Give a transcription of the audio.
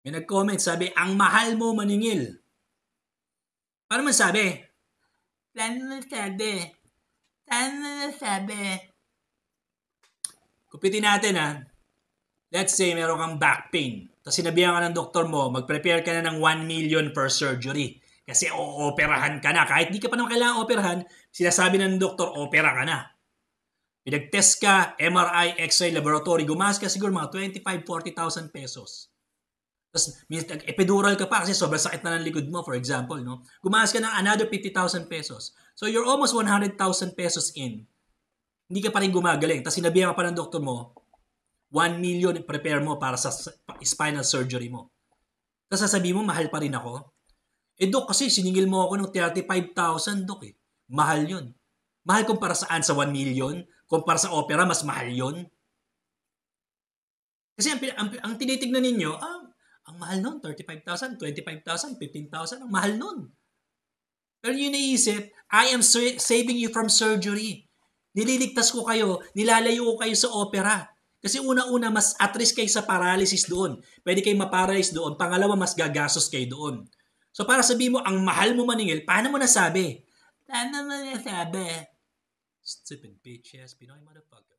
May nag-comment, sabi, ang mahal mo maningil. Paano man sabi? Paano sabi? Kupitin natin let's say meron kang back pain. Tapos sinabihan ka ng doktor mo, mag-prepare ka na ng 1 million per surgery. Kasi ooperahan ka na. Kahit di ka pa naman kailangan operahan, sinasabi ng doktor, opera ka na. Pinag-test ka, MRI, X-ray, laboratory, gumas ka siguro mga 25,000-40,000 pesos. Tapos epidural ka pa kasi sobrang sakit na ng likod mo, for example. No? Gumas ka ng another 50,000 pesos. So you're almost 100,000 pesos in. Hindi ka pa rin gumagaling. Tapos sinabihan ka pa ng doktor mo, 1 million prepare mo para sa spinal surgery mo. Tapos sasabihin mo, mahal pa rin ako. Dok, kasi siningil mo ako ng 35,000, Dok. Mahal yun. Mahal kumpara saan? Sa 1 million? Kumpara sa opera, mas mahal yun. Kasi ang tinitignan ninyo, ang mahal nun, 35,000, 25,000, 15,000, ang mahal nun. Pero yun naisip, I am saving you from surgery. Nililigtas ko kayo, nilalayo ko kayo sa opera. Kasi una-una, mas at risk kayo sa paralysis doon. Pwede kayo maparalyze doon. Pangalawa, mas gagastos kayo doon. So para sabihin mo, ang mahal mo maningil, paano mo nasabi? Stupid bitch, yes, Pinoy motherfucker.